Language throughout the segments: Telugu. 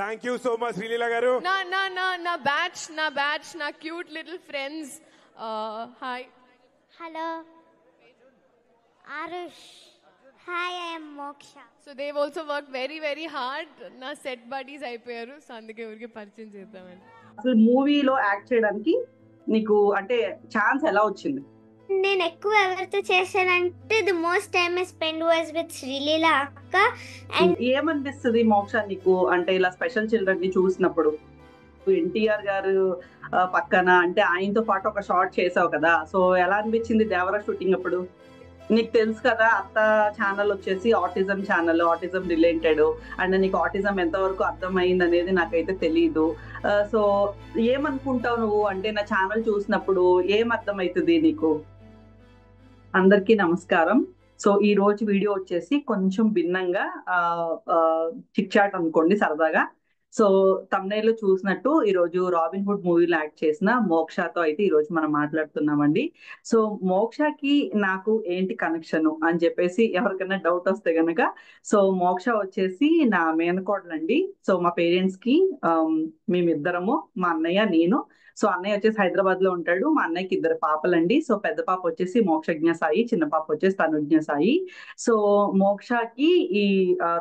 Thank you so much Sreeleela గారు. నా బ్యాచ్ నా cute little friends. Hi. Hello, Arush. Hi, I am Moksha. So Dev also work very very hard. నా సెట్ బడీస్ అయిపోయారు, సో అందుకే ఊరికి పరిచయం చేద్దామని. అసలు మూవీలో యాక్ట్ చేయడానికి నీకు అంటే ఛాన్స్ ఎలా వచ్చింది? నేను ఎక్కువ ఎవరితో చేశానంటే the most time I spend was with Sreeleela అక్క. అండ్ ఏమనిపిస్తుంది మోక్ష నీకు అంటే ఇలా స్పెషల్ చిల్డ్రన్ ని చూసినప్పుడు? ఎన్టీఆర్ గారు పక్కన అంటే ఆయనతో పాటు ఒక షార్ట్ చేసావు కదా, సో ఎలా అనిపించింది దేవరా షూటింగ్ అప్పుడు? నీకు తెలుసు కదా అత్త ఛానల్ వచ్చేసి autism channel, autism related, and నీకు ఆటిజం ఎంతవరకు అర్థమైంది అనేది నాకైతే తెలియదు. సో ఏమనుకుంటావు నువ్వు అంటే నా ఛానల్ చూసినప్పుడు ఏం అర్థమవుతుంది నీకు? అందరికీ నమస్కారం. సో ఈ రోజు వీడియో వచ్చేసి కొంచెం భిన్నంగా చిక్ చాట్ అనుకోండి సరదాగా. సో తమ్నైల్ లో చూసినట్టు ఈ రోజు రాబిన్ హుడ్ మూవీలో యాక్ట్ చేసిన మోక్షతో అయితే ఈ రోజు మనం మాట్లాడుతున్నామండి. సో మోక్షకి నాకు ఏంటి కనెక్షన్ అని చెప్పేసి ఎవరికైనా డౌట్ వస్తే గనక, సో మోక్ష వచ్చేసి నా మేనకోడలండి. సో మా పేరెంట్స్ కి మేమిద్దరము, మా అన్నయ్య నేను. సో అన్నయ్య వచ్చేసి హైదరాబాద్ లో ఉంటాడు. మా అన్నయ్యకి 2 పాపలండి. సో పెద్ద పాప వచ్చేసి మోక్షజ్ఞ సాయి, చిన్న పాప వచ్చేసి తనుజ్ఞ సాయి. సో మోక్షకి ఈ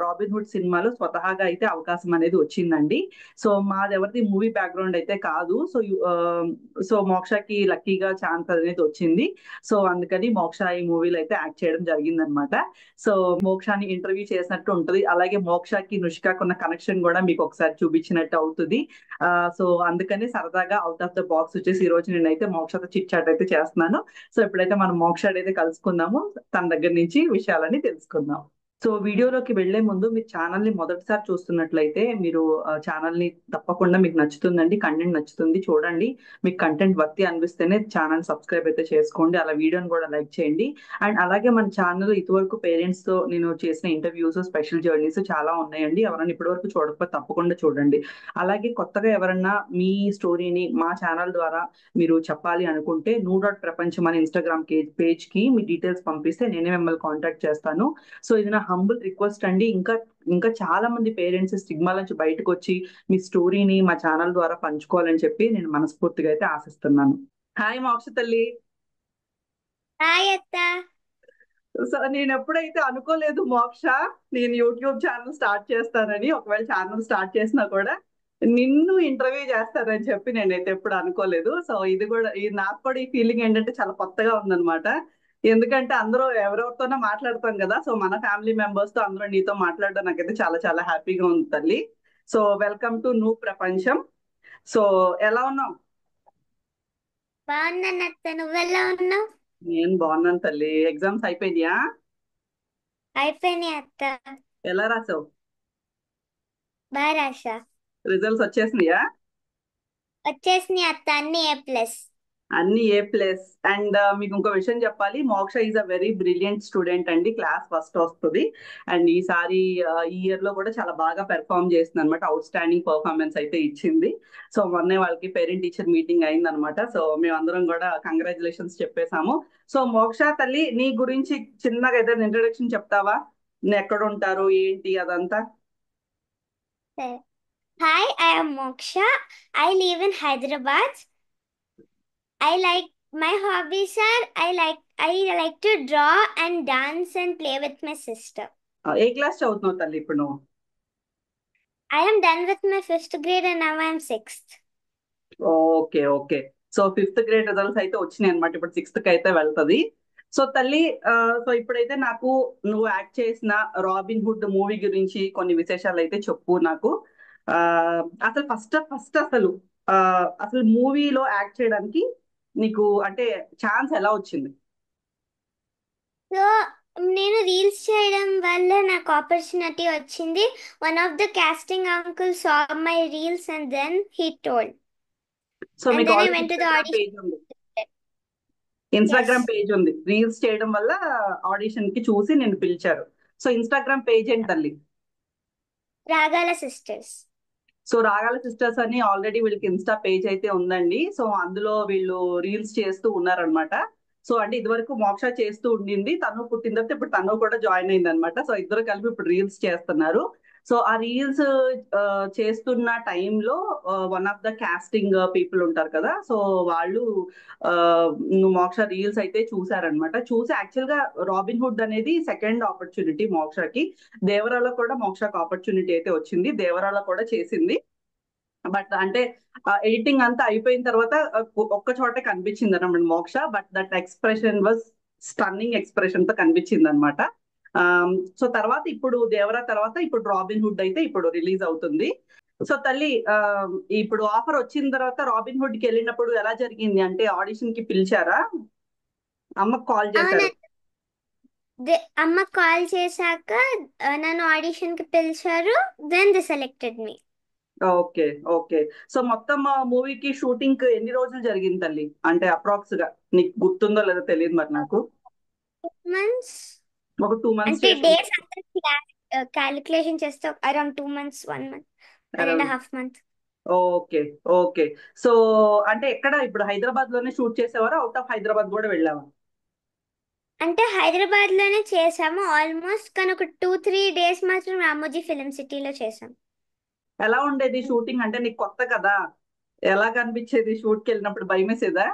రాబిన్ హుడ్ సినిమాలో స్వతహాగా అయితే అవకాశం అనేది వచ్చిందండి. సో మాది ఎవరిది మూవీ బ్యాక్గ్రౌండ్ అయితే కాదు. సో మోక్షకి లక్కీగా ఛాన్స్ అనేది వచ్చింది. సో అందుకని మోక్ష ఈ మూవీలో అయితే యాక్ట్ చేయడం జరిగిందనమాట. సో మోక్షాన్ని ఇంటర్వ్యూ చేసినట్టు ఉంటది, అలాగే మోక్షకి నుష్కాకు ఉన్న కనెక్షన్ కూడా మీకు ఒకసారి చూపించినట్టు అవుతుంది. సో అందుకని సరదాగా అవుట్ ఆఫ్ ద బాక్స్ వచ్చేసి ఈ రోజు నేనైతే మోక్షతో చిట్ చాట్ అయితే చేస్తున్నాను. సో ఇప్పుడైతే మనం మోక్ష అయితే కలుసుకుందాము, తన దగ్గర నుంచి విషయాలని తెలుసుకుందాం. సో వీడియోలోకి వెళ్లే ముందు మీరు ఛానల్ ని మొదటిసారి చూస్తున్నట్లయితే మీరు ఛానల్ ని తప్పకుండా మీకు నచ్చుతుందండి, కంటెంట్ నచ్చుతుంది చూడండి. మీకు కంటెంట్ వర్తి అనిపిస్తేనే ఛానల్ సబ్స్క్రైబ్ అయితే చేసుకోండి, అలా వీడియోని కూడా లైక్ చేయండి. అండ్ అలాగే మన ఛానల్ ఇదివరకు పేరెంట్స్ తో నేను చేసిన ఇంటర్వ్యూస్, స్పెషల్ జర్నీస్ చాలా ఉన్నాయండి. ఎవరైనా ఇప్పటివరకు చూడకపోతే తప్పకుండా చూడండి. అలాగే కొత్తగా ఎవరన్నా మీ స్టోరీని మా ఛానల్ ద్వారా మీరు చెప్పాలి అనుకుంటే ప్రపంచం అనే ఇన్స్టాగ్రామ్ పేజ్ కి మీ డీటెయిల్స్ పంపిస్తే నేనే మిమ్మల్ని కాంటాక్ట్ చేస్తాను. సో ఇది నా హంబుల్ రిక్వెస్ట్ అండి. ఇంకా చాలా మంది పేరెంట్స్ స్టిగ్మా నుంచి బయటకు వచ్చి మీ స్టోరీని మా ఛానల్ ద్వారా పంచుకోవాలని చెప్పి నేను మనస్ఫూర్తిగా అయితే ఆశిస్తున్నాను. హాయ్ మోక్ష తల్లి. హాయ్ అత్త. సో నేను ఎప్పుడైతే అనుకోలేదు మోక్ష నేను యూట్యూబ్ ఛానల్ స్టార్ట్ చేస్తానని, ఒకవేళ ఛానల్ స్టార్ట్ చేసినా కూడా నిన్ను ఇంటర్వ్యూ చేస్తానని చెప్పి నేనైతే ఎప్పుడు అనుకోలేదు. సో ఇది నాకు కూడా ఈ ఫీలింగ్ ఏంటంటే చాలా కొత్తగా ఉందన్నమాట. ఎందుకంటే అందరూ ఎవరెవరితోనో మాట్లాడతాం కదా, సో మన ఫ్యామిలీ మెంబర్స్ తో అందరూ నీతో మాట్లాడడం నాకైతే చాలా చాలా హ్యాపీగా ఉంది తల్లి. సో వెల్కమ్ టు నువ్వు ప్రపంచం. సో ఎలా ఉన్నావు? బాగున్నాను అత్త, నువ్వెలా ఉన్నావు? నేను బాగున్నాను తల్లి. ఎగ్జామ్స్ అయిపోయినాయా? అయిపోయినాయి అత్త. ఎలా రాసావు? బాగా రాసా. రిజల్ట్స్ వచ్చేసినాయా? వచ్చేసినాయి అత్త, అన్ని A+. అన్ని A+. అండ్ మీకు ఇంకో విషయం చెప్పాలి, మోక్ష is a very brilliant student అండి. క్లాస్ ఫస్ట్ వస్తుంది. అండ్ ఈసారి ఈ ఇయర్ లో కూడా చాలా బాగా పెర్ఫార్మ్ చేస్తుంది అనమాట. అవుట్ స్టాండింగ్ పర్ఫార్మెన్స్ అయితే ఇచ్చింది. సో మొన్నే వాళ్ళకి పేరెంట్ టీచర్ మీటింగ్ అయింది అనమాట. సో మేమందరం కూడా కంగ్రాచులేషన్స్ చెప్పేశాము. సో మోక్ష తల్లి నీ గురించి చిన్నగా ఏదైనా ఇంట్రొడక్షన్ చెప్తావా? ఎక్కడ ఉంటారు ఏంటి అదంతా? Hi, I am Moksha. I live in Hyderabad. My hobbies are I like to draw and dance and play with my sister. A class చదువుతున్నావు తల్లి ఇప్పుడు నువ్వు? I am done with my 5th grade and now I am 6th. Okay okay. So 5th grade results అయితే వచ్చినాయి అనమాట. ఇప్పుడు 6th కి అయితే వెళ్తది. సో తల్లి సో ఇప్పుడైతే నాకు నువ్వు యాక్ట్ చేసిన రాబిన్ హుడ్ మూవీ గురించి కొన్ని విశేషాలు అయితే చెప్పు నాకు. అసలు ఫస్ట్ అసలు మూవీలో యాక్ట్ చేయడానికి నీకు అంటే ఛాన్స్ ఎలా వచ్చింది? సో నేను రీల్స్ చేయడం వల్ల నాకు ఆపర్చునిటీ వచ్చింది. One of the casting uncle saw my reels and then he told. So And మీకు then I already went to the page ఉంది, audition. ఇన్స్టాగ్రామ్ పేజ్ ఉంది. రీల్స్ చేయడం వల్ల ఆడిషన్ కి చూసి నేను పిలిచారు. సో ఇన్స్టాగ్రామ్ పేజ్ ఏంటి తల్లి? రాగాల సిస్టర్స్. సో రాగాల సిస్టర్స్ అని ఆల్రెడీ వీళ్ళకి ఇన్స్టా పేజ్ అయితే ఉందండి. సో అందులో వీళ్ళు రీల్స్ చేస్తూ ఉన్నారనమాట. సో అంటే ఇదివరకు మోక్ష చేస్తూ ఉండింది, తను పుట్టిన తర్వాత ఇప్పుడు తను కూడా జాయిన్ అయింది అనమాట. సో ఇద్దరు కలిపి ఇప్పుడు రీల్స్ చేస్తున్నారు. సో ఆ రీల్స్ చేస్తున్న టైంలో one of the casting people ఉంటారు కదా, సో వాళ్ళు ఆ, మోక్ష రీల్స్ అయితే చూసారనమాట. చూసి యాక్చువల్ గా రాబిన్ హుడ్ అనేది సెకండ్ ఆపర్చునిటీ మోక్షకి. దేవరాలో కూడా మోక్షకి ఆపర్చునిటీ అయితే వచ్చింది, దేవరాలో కూడా చేసింది. బట్ అంటే ఎడిటింగ్ అంతా అయిపోయిన తర్వాత ఒక్క చోటే కనిపించింది అనమాట మోక్ష. But that expression was stunning expression తో కనిపించింది అనమాట. సో తర్వాత ఇప్పుడు దేవరా తర్వాత ఇప్పుడు రాబిన్ హుడ్ అయితే ఇప్పుడు రిలీజ్ అవుతుంది. సో తల్లి, ఇప్పుడు ఆఫర్ వచ్చిన తర్వాత రాబిన్ హుడ్ కి వెళ్ళినప్పుడు ఎలా జరిగింది అంటే ఆడిషన్ కి పిలిచారా? అమ్మకు కాల్ చేశారు? అమ్మ కాల్ చేశాక నన్ను ఆడిషన్ కి పిలిచారు. Then the selected me. Okay, okay. So మొత్తం మూవీకి షూటింగ్ ఎన్ని రోజులు జరిగింది తల్లి? అంటే అప్రాక్స్ గా నీకు గుర్తుందో లేదో తెలియదు మరి నాకు. మంత్స్ ఒక 2 months అంటే చేసుకుంటా. డేస్ అంతా క్యాలిక్యులేషన్ చేస్తే around 2 months, 1 month, 1.5 months. Okay, okay. So అంటే ఎక్కడ ఇప్పుడు హైదరాబాద్ లోనే షూట్ చేసేవారా, అవుట్ ఆఫ్ హైదరాబాద్ కూడా వెళ్ళావా? అంటే హైదరాబాద్ లోనే చేసాము ఆల్మోస్ట్, కానీ ఒక 2-3 days మాత్రం రామోజీ ఫిలిం సిటీలో చేసాం. ఎలా ఉండేది షూటింగ్? అంటే నీకు కొత్త కదా, ఎలా కనిపించేది షూట్ కి వెళ్ళినప్పుడు? భయం వేసేదా?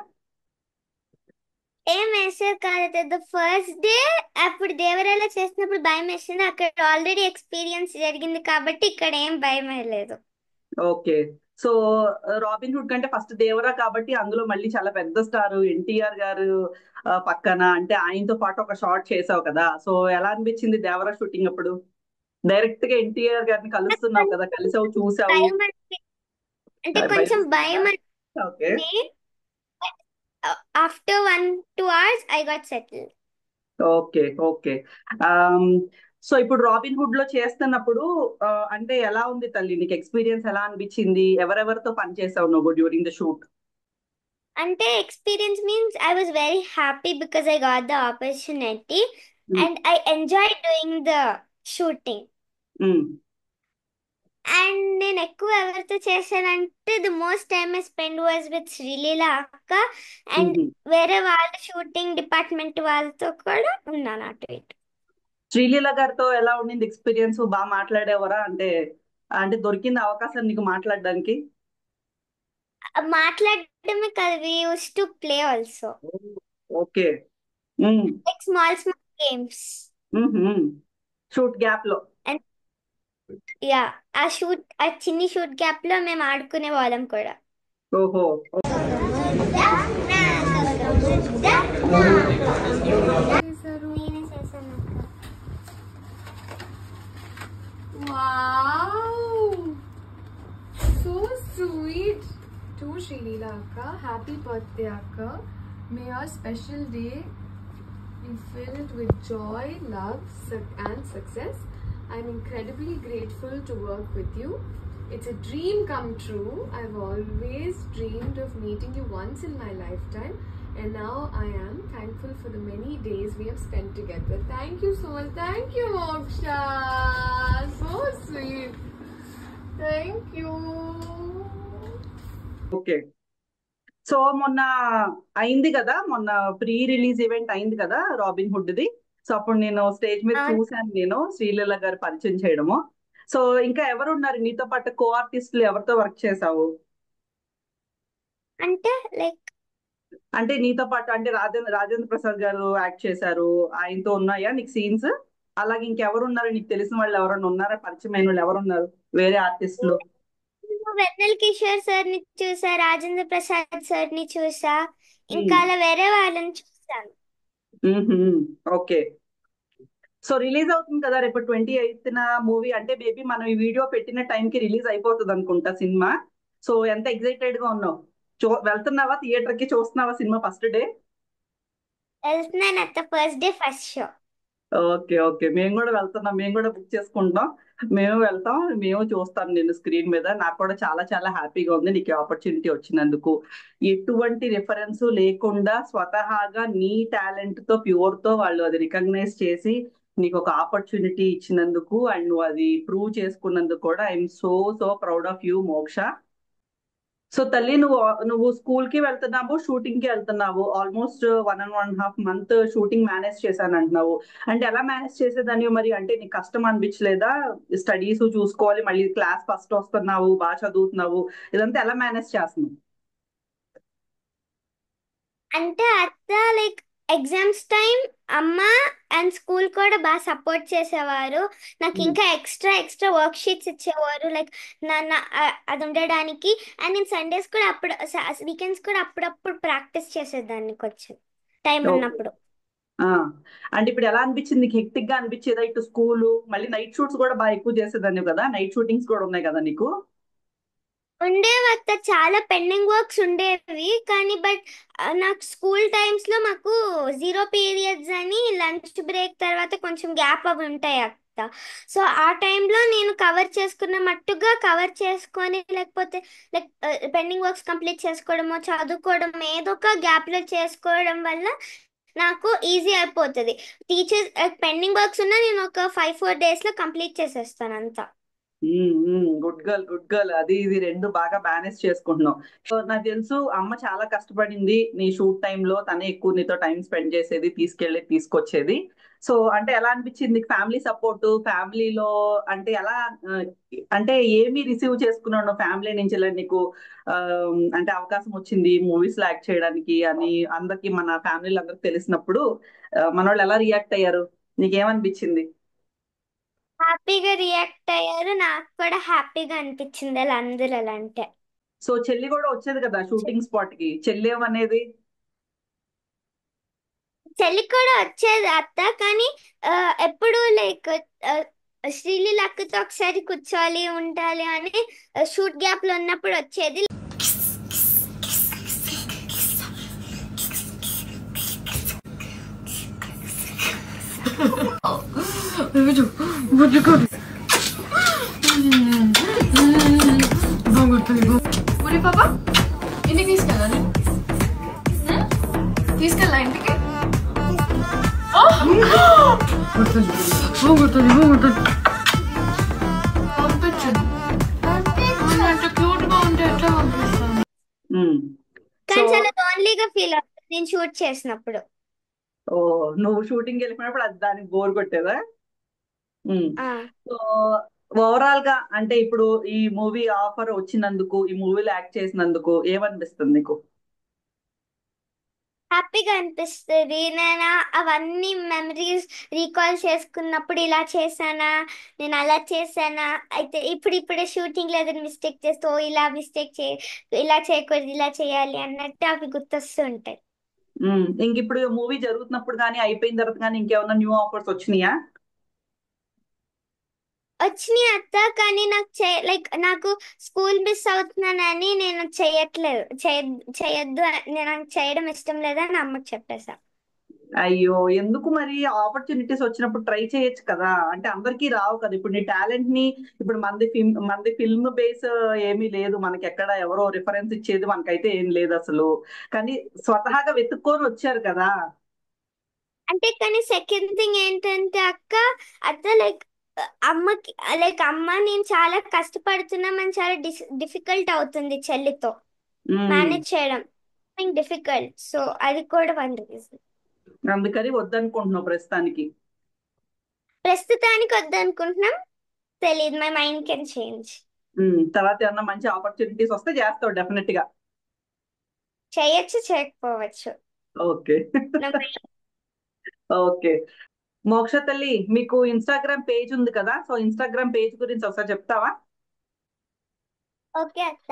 ఏం వేసేది కాదు. ద ఫస్ట్ డే అప్పుడు దేవరాలో చేసినప్పుడు భయం వేసింది. అక్కడ ఆల్రెడీ ఎక్స్పీరియన్స్ జరిగింది కాబట్టి ఇక్కడ ఏం భయం లేదు. ఓకే. సో రాబిన్ హుడ్ కంటే ఫస్ట్ దేవరా కాబట్టి అందులో మళ్ళీ చాలా పెద్ద స్టార్ ఎన్టీఆర్ గారు పక్కన, అంటే ఆయనతో పాటు ఒక షాట్ చేసావు కదా, సో ఎలా అనిపించింది దేవరా షూటింగ్ అప్పుడు? డైరెక్ట్ గా ఎన్టీఆర్ గారిని కలుస్తున్నావు కదా, కలిసావు, చూసావు. భయం అంటే కొంచెం భయం okay, after 1-2 hours I got settle. Okay, okay. So ఇప్పుడు రాబిన్ హుడ్ లో చేస్తున్నప్పుడు అంటే ఎలా ఉంది తల్లి, నీకు ఎక్స్పీరియన్స్ ఎలా అనిపించింది? ఎవరెవరితో పని చేసావు నువ్వు డ్యూరింగ్ ద షూట్? అంటే experience means I was very happy because I got the opportunity and I enjoy doing the shooting. And నేను ఎక్కువ ఎవరితో చేశానంటే the most time I spend was with Sreeleela అక్క అండ్ వేరే వాళ్ళ షూటింగ్ డిపార్ట్మెంట్ వాళ్ళతో కూడా ఉన్నాను అటు ఇటు. శ్రీలీల గారితో ఎలా ఉండింది ఎక్స్పీరియన్స్? బాగా మాట్లాడేవారా? అంటే అంటే దొరికింది అవకాశం నీకు మాట్లాడడానికి? మాట్లాడటమే కాదు, we use to play also okay. Like small games shoot gap లో. అండ్ యా, ఆ చిన్ని షూట్ గ్యాప్ లో మేము ఆడుకునే వాళ్ళం కూడా. ఓహో. Wow! So sweet to Srilila Akka. Happy birthday, Akka. May your special day be filled with joy, love, and success. I'm incredibly grateful to work with you. It's a dream come true. I've always dreamed of meeting you once in my lifetime, and now I am thankful for the many days we have spent together. Thank you so much. Thank you, Moksha. So sweet. Thank you. Okay. So మొన్న అయింది కదా, మొన్న ప్రీ రిలీజ్ ఈవెంట్ అయింది కదా రాబిన్ హుడ్ ది. సో అప్పుడు నేను స్టేజ్ మీద చూశాను, నేను శ్రీలీల గారు పరిచయం చేయడము. సో ఇంకా ఎవరు ఉన్నారు నీతో పాటు కో ఆర్టిస్టులు? ఎవరితో వర్క్ చేసావు? అంటే లైక్ అంటే నీతో పాటు అంటే రాజేంద్ర ప్రసాద్ గారు యాక్ట్ చేశారు, ఆయనతో ఉన్నాయా నీకు సీన్స్? అలాగే ఇంకెవరు ఉన్నారు నీకు తెలిసిన వాళ్ళు ఎవరన్నా ఉన్నారా, పరిచయమైన వాళ్ళు ఎవరున్నారు వేరే ఆర్టిస్టులు? వెన్నెల కిషోర్ సార్ ని చూసా, రాజేంద్ర ప్రసాద్ సార్ ని చూసా, ఇంకా అలా వేరే వాళ్ళని చూసాను. ఓకే. సో రిలీజ్ అవుతుంది కదా రేపు 28th మూవీ. అంటే బేబీ మనం ఈ వీడియో పెట్టిన టైంకి రిలీజ్ అయిపోతుంది అనుకుంటా సినిమా. సో ఎంత ఎక్సైటెడ్ గా ఉన్నావు? వెళ్తున్నావా థియేటర్ కి, చూస్తున్నావా సినిమా ఫస్ట్ డే? వెళ్తున్నాను అత్త, first day first show. Okay, okay. మేము కూడా వెళ్తున్నాం, మేము కూడా బుక్ చేసుకుంటాం, మేము వెళ్తాం, మేము చూస్తాను నేను స్క్రీన్ మీద. నాకు కూడా చాలా చాలా హ్యాపీగా ఉంది నీకు ఆపర్చునిటీ వచ్చినందుకు. ఎటువంటి రిఫరెన్స్ లేకుండా స్వతహాగా నీ టాలెంట్ తో, ప్యూర్ తో వాళ్ళు అది రికగ్నైజ్ చేసి నీకు ఒక ఆపర్చునిటీ ఇచ్చినందుకు అండ్ నువ్వు అది ప్రూవ్ చేసుకున్నందుకు కూడా I'm so so proud of you మోక్ష. సో తల్లి, నువ్వు స్కూల్ కి వెళ్తున్నావు, షూటింగ్ కి వెళ్తున్నావు, ఆల్మోస్ట్ 1.5 మంత్ షూటింగ్ మేనేజ్ చేశాను అంటున్నావు. అంటే ఎలా మేనేజ్ చేసేదాన్ని మరి? అంటే నీకు కష్టం అనిపించలేదా? స్టడీస్ చూసుకోవాలి, మళ్ళీ క్లాస్ ఫస్ట్ వస్తున్నావు, బాగా చదువుతున్నావు, ఇదంతా ఎలా మేనేజ్ చేస్తున్నావు? అంటే అత్త లైక్ ఎగ్జామ్స్ టైం అమ్మ అండ్ స్కూల్ కూడా బాగా సపోర్ట్ చేసేవారు. నాకు ఇంకా ఎక్స్ట్రా వర్క్ షీట్స్ ఇచ్చేవారు లైక్ అది ఉండడానికి. అండ్ నేను సండేస్ కూడా అప్పుడు వీకెండ్స్ కూడా అప్పుడప్పుడు ప్రాక్టీస్ చేసేదాన్ని కొంచెం టైం ఓకే. ఉన్నప్పుడు. అంటే ఇప్పుడు ఎలా అనిపించింది? నీకు హెక్టిక్ గా అనిపించేదా ఇటు స్కూల్, మళ్ళీ నైట్ షూట్స్ కూడా బాగా ఎక్కువ చేసేదాన్ని కదా, నైట్ షూటింగ్స్ కూడా ఉన్నాయి కదా నీకు? ఉండేవి అత్త, చాలా పెండింగ్ వర్క్స్ ఉండేవి కానీ బట్ నాకు స్కూల్ టైమ్స్ లో మాకు 0 పీరియడ్స్ అని లంచ్ బ్రేక్ తర్వాత కొంచెం గ్యాప్ అవి ఉంటాయి అత్త. సో ఆ టైంలో నేను కవర్ చేసుకున్న మట్టుగా కవర్ చేసుకొని లేకపోతే లైక్ పెండింగ్ వర్క్స్ కంప్లీట్ చేసుకోవడమో చదువుకోవడం ఏదో ఒక గ్యాప్ లో చేసుకోవడం వల్ల నాకు ఈజీ అయిపోతుంది. టీచర్స్ పెండింగ్ వర్క్స్ ఉన్నా నేను ఒక 5-4 days లో కంప్లీట్ చేసేస్తాను అంతా. Good girl, good girl. అది ఇది రెండు బాగా మేనేజ్ చేసుకుంటున్నావు. సో నాకు తెలుసు అమ్మ చాలా కష్టపడింది నీ షూట్ టైంలో, తనే ఎక్కువ నీతో టైం స్పెండ్ చేసేది, తీసుకెళ్ళి తీసుకొచ్చేది. సో అంటే ఎలా అనిపించింది నీకు ఫ్యామిలీ సపోర్ట్? ఫ్యామిలీలో అంటే ఎలా ఆ, అంటే ఏమి రిసీవ్ చేసుకున్నావు ఫ్యామిలీ నుంచి? ఇలా నీకు ఆ, అంటే అవకాశం వచ్చింది మూవీస్ లో యాక్ట్ చేయడానికి అని అందరికి, మన ఫ్యామిలీలో అందరికి తెలిసినప్పుడు మన వాళ్ళు ఎలా రియాక్ట్ అయ్యారు? నీకేమనిపించింది? హ్యాపీగా రియాక్ట్ అయ్యారు, నాకు కూడా హ్యాపీగా అనిపించింది అలా అందరూ అలా అంటే. సో చెల్లి కూడా వచ్చేది కదా షూటింగ్ స్పాట్ కి, చెల్లి ఏమనేది? చెల్లి కూడా వచ్చేది అత్త కానీ ఆ, ఎప్పుడు లైక్ శ్రీలీల అక్కతో ఒకసారి కూర్చోవాలి ఉండాలి అని షూట్ గ్యాప్ లో ఉన్నప్పుడు వచ్చేది. ఊరి పాప ఇంటికి తీసుకెళ్ళాలి, తీసుకెళ్ళా ఇంటికి. పంపించండి, అంత క్యూట్ గా ఉంటే ఎట్లా పంపిస్తాను? ఉమ్. కానీ సో చాలా లోన్లీగా ఫీల్ అవుతుంది నేను షూట్ చేసినప్పుడు. ఓ, నువ్వు షూటింగ్ వెళ్ళిపోయినప్పుడు అది దానికి బోర్ కొట్టేదా? ఉమ్. ఆ సో ఓవరాల్ గా అంటే ఇప్పుడు ఈ మూవీ ఆఫర్ వచ్చినందుకు, ఈ మూవీలో యాక్ట్ చేసినందుకు ఏమనిపిస్తుంది నీకు? హ్యాపీగా అనిపిస్తుంది. నేను అవన్నీ మెమరీస్ రీకాల్ చేసుకున్నప్పుడు ఇలా చేశానా, నేను అలా చేశానా, అయితే ఇప్పుడే షూటింగ్ లేదని మిస్టేక్ చేస్తూ "ఓ, ఇలా మిస్టేక్ ఇలా చేయకూడదు ఇలా చేయాలి అన్నట్టు అవి గుర్తొస్తూ ఉంటాయి. ఇంక ఇప్పుడు మూవీ జరుగుతున్నప్పుడు కానీ అయిపోయిన తర్వాత కానీ ఇంకేమన్నా న్యూ ఆఫర్స్ వచ్చినాయా? వచ్చినాయి అత్త కానీ లైక్ నాకు స్కూల్ మిస్ అవుతున్నానని నేను చేయొద్దు నాకు చేయడం ఇష్టం లేదని అమ్మకి చెప్పేసా. అయ్యో, ఎందుకు మరి? ఆపర్చునిటీస్ వచ్చినప్పుడు ట్రై చేయొచ్చు కదా. అంటే అందరికీ రావు కదా. ఇప్పుడు నీ టాలెంట్ ని, ఇప్పుడు మనది ఫిల్మ్ బేస్ ఏమీ లేదు మనకి, ఎక్కడ ఎవరో రిఫరెన్స్ ఇచ్చేది మనకైతే ఏం లేదు అసలు. కానీ స్వతహాగా వెతుక్కొని వచ్చారు కదా. అంటే కానీ సెకండ్ థింగ్ ఏంటంటే అత్త లైక్ అమ్మకి లైక్ అమ్మ నేను చాలా కష్టపడుతున్నామని చాలా డిఫికల్ట్ అవుతుంది చెల్లితో ఉమ్, మేనేజ్ చేయడం డిఫికల్ట్. సో అది కూడా వన్ రీజన్. అందుకని వద్దనుకుంటున్నావు ప్రస్తుతానికి. ప్రస్తుతానికి వద్దనుకుంటున్నాం, తెలియదు, మై మైండ్ కెన్ చేంజ్. తర్వాత ఏమన్నా మంచి ఆపర్చునిటీస్ వస్తే చేస్తావు డెఫినెట్ గా. చేయొచ్చు చేయకపోవచ్చు. ఓకే. నా మైండ్. ఓకే. మోక్ష తల్లి, మీకు ఇన్స్టాగ్రామ్ పేజ్ ఉంది కదా, సో ఇన్స్టాగ్రామ్ పేజ్ గురించి ఒకసారి చెప్తావా? ఓకే అత్త,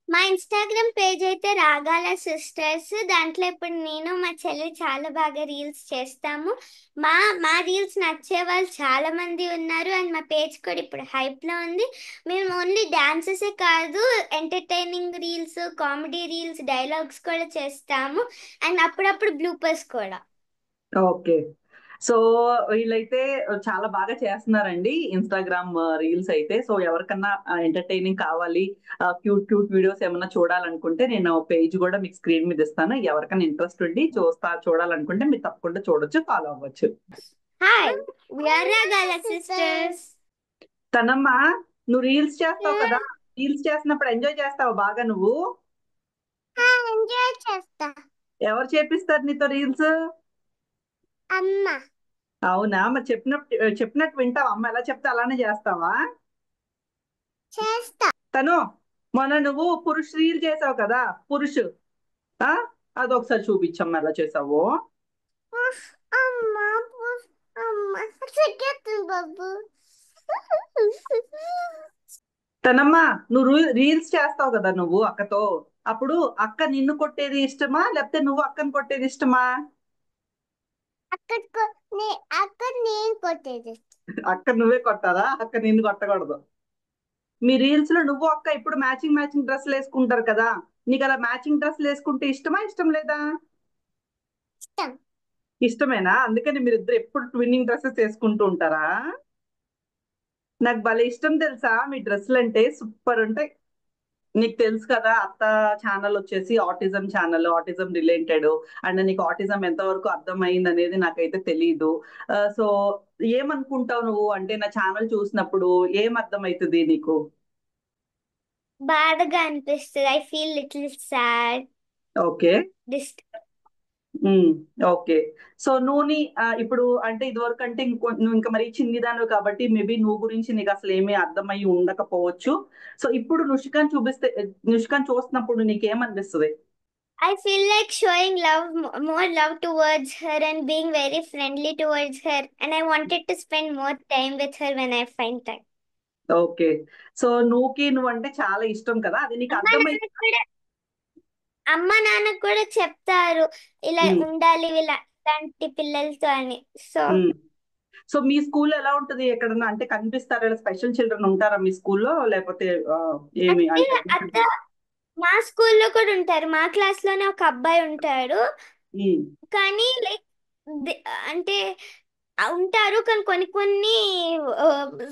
మా ఇన్స్టాగ్రామ్ పేజ్ అయితే రాగాల సిస్టర్స్. దాంట్లో ఇప్పుడు నేను మా చెల్లి చాలా బాగా రీల్స్ చేస్తాము. మా మా రీల్స్ నచ్చే వాళ్ళు చాలా మంది ఉన్నారు అండ్ మా పేజ్ కూడా ఇప్పుడు హైప్ లో ఉంది. మేము ఓన్లీ డాన్సెసే కాదు, entertaining reels, comedy reels, dialogues కూడా చేస్తాము అండ్ అప్పుడప్పుడు బ్లూపర్స్ కూడా. ఓకే. సో వీళ్ళైతే చాలా బాగా చేస్తున్నారండి ఇన్స్టాగ్రామ్ రీల్స్ అయితే. సో ఎవరికన్నా ఎంటర్టైనింగ్ కావాలి, క్యూట్ క్యూట్ వీడియోస్ ఏమన్నా చూడాలనుకుంటే నేను పేజ్ కూడా మీకు స్క్రీన్ మీద ఇస్తాను. ఎవరికైనా ఇంట్రెస్ట్ ఉండి చూడాలనుకుంటే మీరు తప్పకుండా చూడొచ్చు, ఫాలో అవ్వచ్చు. హాయ్, we are రాగాల సిస్టర్స్. తనమ్మా, నువ్వు రీల్స్ చేస్తావు కదా, రీల్స్ చేస్తున్నప్పుడు ఎంజాయ్ చేస్తావు బాగా నువ్వు? ఎంజాయ్ చేస్తా. ఎవరు చేపిస్తారు నీతో రీల్స్? అమ్మ అవునా, మరి చెప్పినట్టు వింటావా? అమ్మ ఎలా చెప్తే అలానే చేస్తావా? చేస్తా. తను మొన్న నువ్వు పురుష్ రీల్ చేసావు కదా, పురుష్ ఆ అదొకసారి చూపించమ్మా ఎలా చేసావు. పుష్ అమ్మ పుష్ అమ్మ చెక్కేస్తుంది బాబు. తనమ్మా, నువ్వు రీల్స్ చేస్తావు కదా నువ్వు అక్కతో, అప్పుడు అక్క నిన్ను కొట్టేది ఇష్టమా లేకపోతే నువ్వు అక్కను కొట్టేది ఇష్టమా? అక్కడ అక్కడ నేను కొట్టేది. అక్క నువ్వే కొట్టాలా, అక్క నిన్ను కొట్టకూడదు. మీ రీల్స్ లో నువ్వు అక్క ఇప్పుడు మ్యాచింగ్ మ్యాచింగ్ డ్రెస్సులు వేసుకుంటారు కదా, నీకు అలా మ్యాచింగ్ డ్రెస్సులు వేసుకుంటే ఇష్టమా ఇష్టం లేదా? ఇష్టం. ఇష్టమేనా? అందుకని మీరిద్దరు ఎప్పుడు ట్విన్నింగ్ డ్రెస్సెస్ వేసుకుంటూ ఉంటారా? నాకు భలే ఇష్టం తెలుసా మీ డ్రెస్సులు అంటే, సూపర్ ఉంటాయి. నీకు తెలుసు కదా అత్త ఛానల్ వచ్చేసి autism channel, autism related. And నీకు ఆటిజం ఎంతవరకు అర్థమైంది అనేది నాకైతే తెలియదు. సో ఏమనుకుంటావు నువ్వు అంటే నా ఛానల్ చూసినప్పుడు ఏం అర్థమవుతుంది నీకు? బాధగా అనిపిస్తుంది. I feel little sad. Okay. This okay. So ఇప్పుడు అంటే ఇదివరకు అంటే నువ్వు ఇంకా మరీ చిన్నిదాను కాబట్టి మేబీ నువ్వు గురించి నీకు అసలు ఏమీ అర్థమయ్యి ఉండకపోవచ్చు. సో ఇప్పుడు నుష్కాన్ చూస్తున్నప్పుడు నీకేమనిపిస్తుంది? I feel like showing love, more love towards her and being very friendly towards her. And I wanted to spend more time with her when I find time. Okay. So నువ్వంటే చాలా ఇష్టం కదా, అది నీకు అమ్మ అర్థమై నాన్న కూడా అమ్మ నాన్న కూడా చెప్తారు ఇలా ఉమ్, ఉండాలి ఇలాంటి పిల్లలతో అని. సో ఉమ్. సో మీ స్కూల్లో ఎలా ఉంటది? ఎక్కడన్నా అంటే కనిపిస్తారా? స్పెషల్ చిల్డ్రన్ ఉంటారా మీ స్కూల్లో లేకపోతే ఏమి అంటే అంటే? అత్త మా స్కూల్లో కూడా ఉంటారు. మా క్లాస్ లోనే ఒక అబ్బాయి ఉంటాడు. ఉమ్, కానీ లైక్ అంటే ఉంటారు కానీ కొన్ని కొన్ని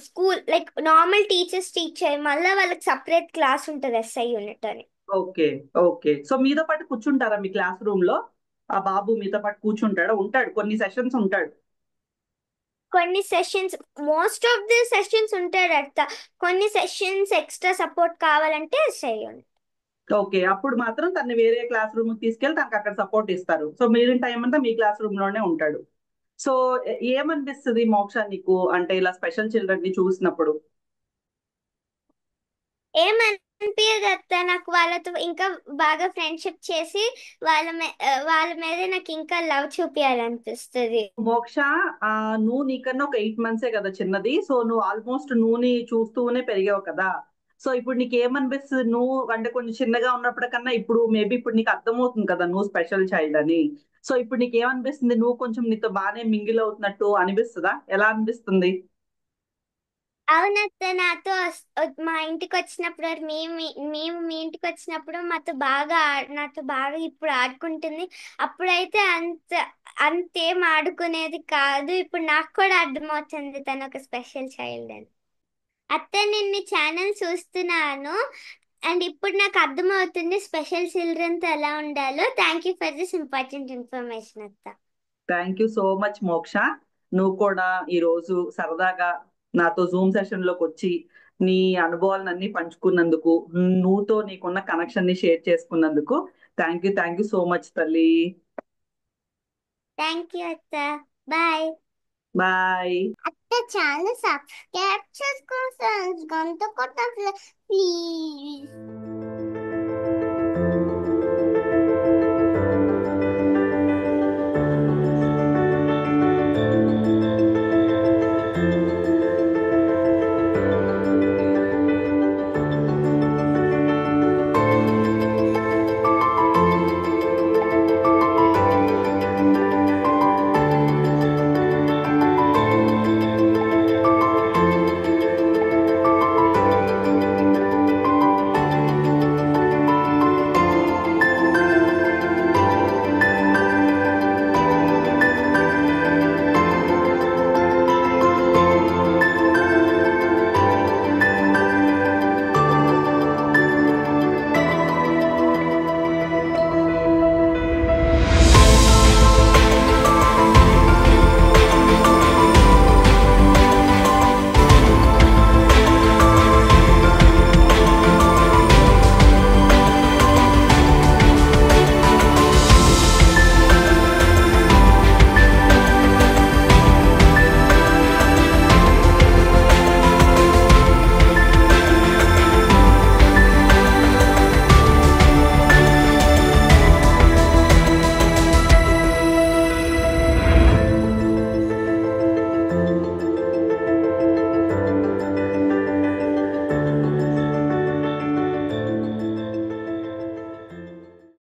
school like normal teachers teach చేయాలి, మళ్ళీ వాళ్ళకి సపరేట్ క్లాస్ ఉంటుంది ఎస్ఐ యూనిట్ అని. ఓకే. ఓకే. సో మీతో పాటు కూర్చుంటారా మీ క్లాస్ రూమ్ లో? ఆ బాబు మీతో పాటు కూర్చుంటాడా? ఉంటాడు, కొన్ని సెషన్స్ ఉంటాడు. కొన్ని sessions, most of the sessions ఉంటాడు అట్లా. కొన్ని సెషన్స్ ఎక్స్ట్రా సపోర్ట్ కావాలంటే ఎస్ఐ యూనిట్. ఓకే. అప్పుడు మాత్రం తను వేరే క్లాస్ రూమ్ కి తీసుకెళ్లి తనకు అక్కడ సపోర్ట్ ఇస్తారు. సో మిగిలిన టైం అంతా మీ క్లాస్ రూమ్ లోనే ఉంటాడు. సో ఏమనిపిస్తుంది మోక్ష నీకు అంటే ఇలా స్పెషల్ చిల్డ్రన్ ని చూసినప్పుడు? ఏమనిపించదు అత్త, నాకు వాళ్ళతో ఇంకా బాగా ఫ్రెండ్షిప్ చేసి వాళ్ళ మీద నాకు ఇంకా లవ్ చూపించాలనిపిస్తుంది. మోక్ష, నువ్వు నీకన్నా ఒక 8 మంత్సే కదా చిన్నది. సో నువ్వు ఆల్మోస్ట్ నువ్వుని చూస్తూనే పెరిగావు కదా. సో ఇప్పుడు నీకు ఏమనిపిస్తుంది? నువ్వు అంటే కొంచెం చిన్నగా ఉన్నప్పటికన్నా ఇప్పుడు మేబీ ఇప్పుడు నీకు అర్థమవుతుంది కదా నువ్వు స్పెషల్ చైల్డ్ అని. సో ఇప్పుడు నీకు ఏమనిపిస్తుంది? నువ్వు కొంచెం నీతో బాగానే మింగిల్ అవుతున్నట్టు అనిపిస్తుందా? ఎలా అనిపిస్తుంది? అవునత్త, మా ఇంటికి వచ్చినప్పుడు మేము మీ ఇంటికి వచ్చినప్పుడు నాతో బాగా ఇప్పుడు ఆడుకుంటుంది. అప్పుడైతే అంతేం ఆడుకునేది కాదు. ఇప్పుడు నాకు కూడా అర్థమవుతుంది తను ఒక స్పెషల్ చైల్డ్ అని. అత్త, నేను ఛానల్ చూస్తున్నాను అండ్ ఇప్పుడు నాకు అర్థమవుతుంది స్పెషల్ చిల్డ్రన్తో ఎలా ఉండాలో. Thank you for this important information అత్త. థ్యాంక్ యూ సో మచ్ మోక్ష. నువ్వు కూడా ఈ రోజు సరదాగా నాతో జూమ్ సెషన్ లోకి వచ్చి నీ అనుభవాలన్నీ పంచుకున్నందుకు, నీకున్న కనెక్షన్ ని షేర్ చేసుకున్నందుకు థ్యాంక్ యూ సో మచ్ తల్లి. థ్యాంక్ యూ అత్త. Bye bye. అత్త. ఛానల్ సబ్స్క్రైబ్ చేసుకోండి, గంట కొట్టండి ప్లీజ్.